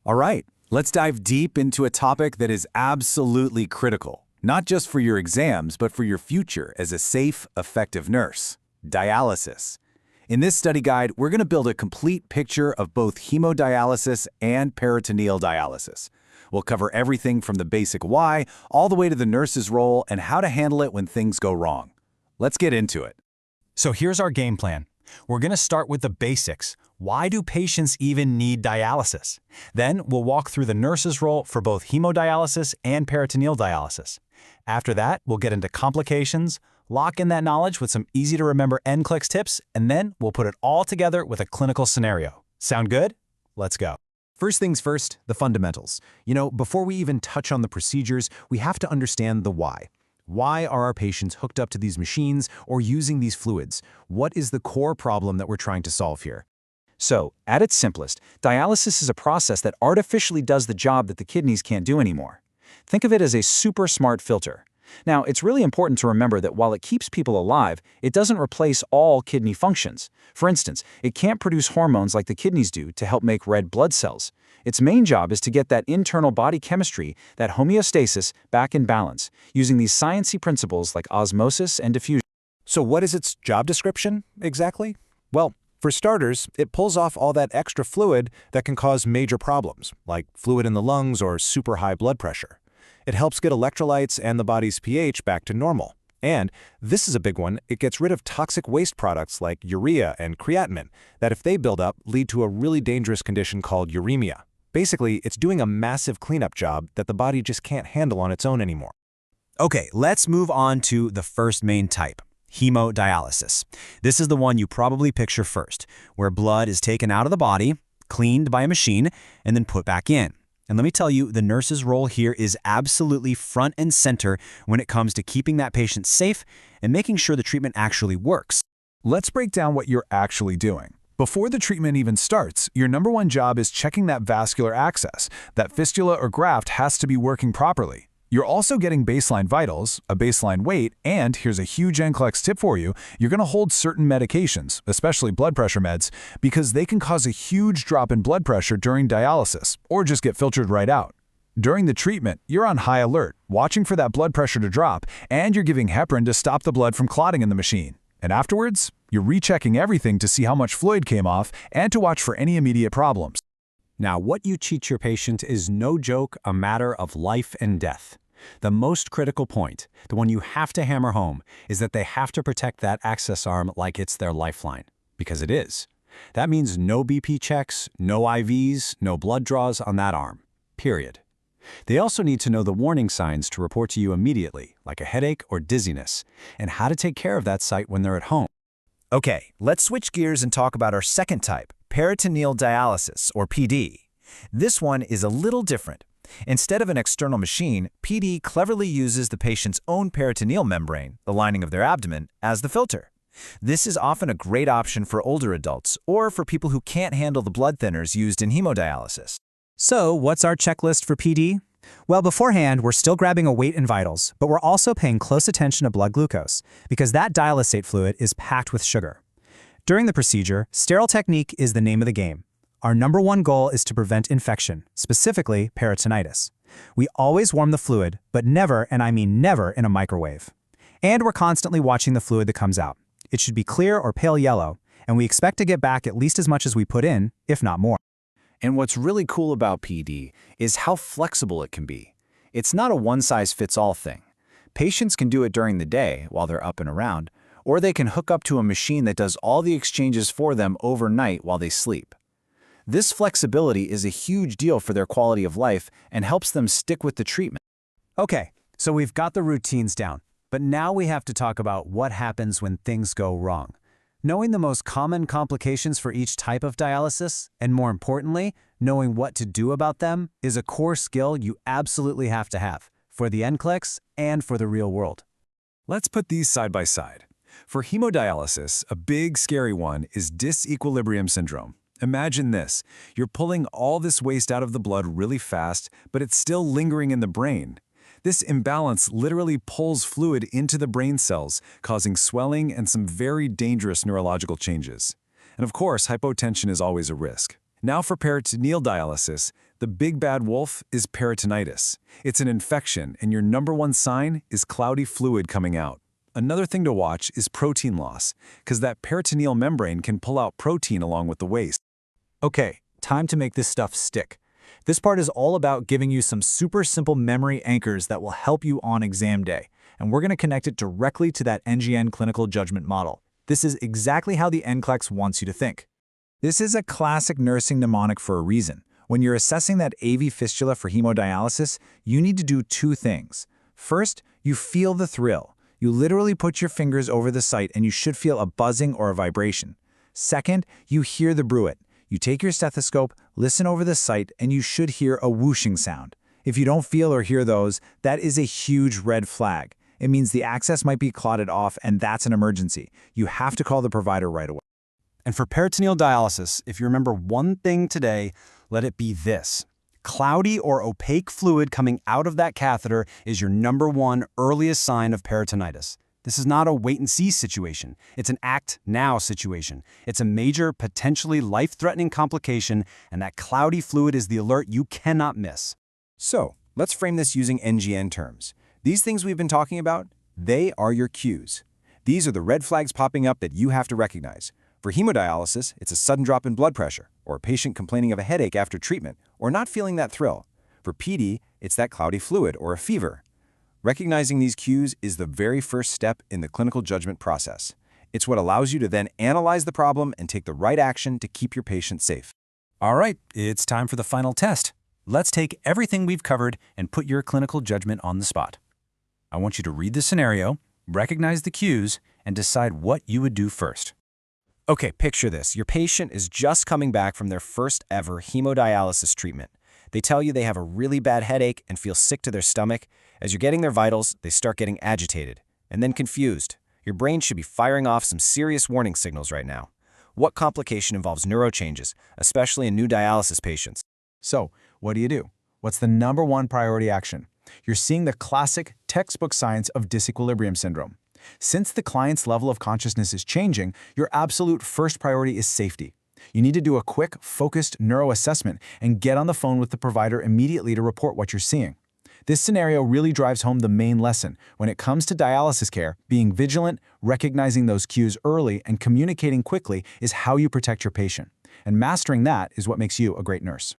All right, let's dive deep into a topic that is absolutely critical, not just for your exams, but for your future as a safe, effective nurse: dialysis. In this study guide, we're going to build a complete picture of both hemodialysis and peritoneal dialysis. We'll cover everything from the basic why all the way to the nurse's role and how to handle it when things go wrong. Let's get into it. So here's our game plan. We're going to start with the basics. Why do patients even need dialysis? Then we'll walk through the nurse's role for both hemodialysis and peritoneal dialysis. After that, we'll get into complications, lock in that knowledge with some easy-to-remember NCLEX tips, and then we'll put it all together with a clinical scenario. Sound good? Let's go. First things first, the fundamentals. Before we even touch on the procedures, we have to understand the why. Why are our patients hooked up to these machines or using these fluids? What is the core problem that we're trying to solve here? So, at its simplest, dialysis is a process that artificially does the job that the kidneys can't do anymore. Think of it as a super smart filter. Now, it's really important to remember that while it keeps people alive, it doesn't replace all kidney functions. For instance, it can't produce hormones like the kidneys do to help make red blood cells. Its main job is to get that internal body chemistry, that homeostasis, back in balance, using these sciencey principles like osmosis and diffusion. So what is its job description, exactly? Well, for starters, it pulls off all that extra fluid that can cause major problems, like fluid in the lungs or super high blood pressure. It helps get electrolytes and the body's pH back to normal. And, this is a big one, it gets rid of toxic waste products like urea and creatinine that, if they build up, lead to a really dangerous condition called uremia. Basically, it's doing a massive cleanup job that the body just can't handle on its own anymore. Okay, let's move on to the first main type, hemodialysis. This is the one you probably picture first, where blood is taken out of the body, cleaned by a machine, and then put back in. And let me tell you, the nurse's role here is absolutely front and center when it comes to keeping that patient safe and making sure the treatment actually works. Let's break down what you're actually doing. Before the treatment even starts, your number one job is checking that vascular access. That fistula or graft has to be working properly. You're also getting baseline vitals, a baseline weight, and here's a huge NCLEX tip for you: you're going to hold certain medications, especially blood pressure meds, because they can cause a huge drop in blood pressure during dialysis, or just get filtered right out. During the treatment, you're on high alert, watching for that blood pressure to drop, and you're giving heparin to stop the blood from clotting in the machine. And afterwards, you're rechecking everything to see how much fluid came off and to watch for any immediate problems. Now, what you teach your patient is no joke a matter of life and death. The most critical point, the one you have to hammer home, is that they have to protect that access arm like it's their lifeline. Because it is. That means no BP checks, no IVs, no blood draws on that arm. Period. They also need to know the warning signs to report to you immediately, like a headache or dizziness, and how to take care of that site when they're at home. Okay, let's switch gears and talk about our second type, peritoneal dialysis, or PD. This one is a little different. Instead of an external machine, PD cleverly uses the patient's own peritoneal membrane, the lining of their abdomen, as the filter. This is often a great option for older adults or for people who can't handle the blood thinners used in hemodialysis. So, what's our checklist for PD? Well, beforehand, we're still grabbing a weight and vitals, but we're also paying close attention to blood glucose, because that dialysate fluid is packed with sugar. During the procedure, sterile technique is the name of the game. Our number one goal is to prevent infection, specifically peritonitis. We always warm the fluid, but never, and I mean never, in a microwave. And we're constantly watching the fluid that comes out. It should be clear or pale yellow, and we expect to get back at least as much as we put in, if not more. And what's really cool about PD is how flexible it can be. It's not a one-size-fits-all thing. Patients can do it during the day while they're up and around, or they can hook up to a machine that does all the exchanges for them overnight while they sleep. This flexibility is a huge deal for their quality of life and helps them stick with the treatment. Okay, so we've got the routines down, but now we have to talk about what happens when things go wrong. Knowing the most common complications for each type of dialysis, and more importantly, knowing what to do about them, is a core skill you absolutely have to have, for the NCLEX and for the real world. Let's put these side by side. For hemodialysis, a big scary one is disequilibrium syndrome. Imagine this: you're pulling all this waste out of the blood really fast, but it's still lingering in the brain. This imbalance literally pulls fluid into the brain cells, causing swelling and some very dangerous neurological changes. And of course, hypotension is always a risk. Now for peritoneal dialysis, The big bad wolf is peritonitis. It's an infection, and your number one sign is cloudy fluid coming out. Another thing to watch is protein loss, because that peritoneal membrane can pull out protein along with the waste. Okay, time to make this stuff stick. This part is all about giving you some super simple memory anchors that will help you on exam day, and we're going to connect it directly to that NG-N clinical judgment model. This is exactly how the NCLEX wants you to think. This is a classic nursing mnemonic for a reason. When you're assessing that AV fistula for hemodialysis, you need to do two things. First, you feel the thrill. You literally put your fingers over the site and you should feel a buzzing or a vibration. Second, you hear the bruit. You take your stethoscope, listen over the site, and you should hear a whooshing sound. If you don't feel or hear those, that is a huge red flag. It means the access might be clotted off, and that's an emergency. You have to call the provider right away. And for peritoneal dialysis, if you remember one thing today, let it be this. Cloudy or opaque fluid coming out of that catheter is your number one earliest sign of peritonitis. This is not a wait-and-see situation. It's an act-now situation. It's a major, potentially life-threatening complication, and that cloudy fluid is the alert you cannot miss. So, let's frame this using NG-N terms. These things we've been talking about, they are your cues. These are the red flags popping up that you have to recognize. For hemodialysis, it's a sudden drop in blood pressure, or a patient complaining of a headache after treatment, or not feeling that thrill. For PD, it's that cloudy fluid or a fever. Recognizing these cues is the very first step in the clinical judgment process. It's what allows you to then analyze the problem and take the right action to keep your patient safe. All right, it's time for the final test. Let's take everything we've covered and put your clinical judgment on the spot. I want you to read the scenario, recognize the cues, and decide what you would do first. Okay, picture this. Your patient is just coming back from their first ever hemodialysis treatment. They tell you they have a really bad headache and feel sick to their stomach. As you're getting their vitals, they start getting agitated and then confused. Your brain should be firing off some serious warning signals right now. What complication involves neurochanges, especially in new dialysis patients? So, what do? What's the number one priority action? You're seeing the classic textbook signs of disequilibrium syndrome. Since the client's level of consciousness is changing, your absolute first priority is safety. You need to do a quick, focused neuroassessment and get on the phone with the provider immediately to report what you're seeing. This scenario really drives home the main lesson. When it comes to dialysis care, being vigilant, recognizing those cues early, and communicating quickly is how you protect your patient. And mastering that is what makes you a great nurse.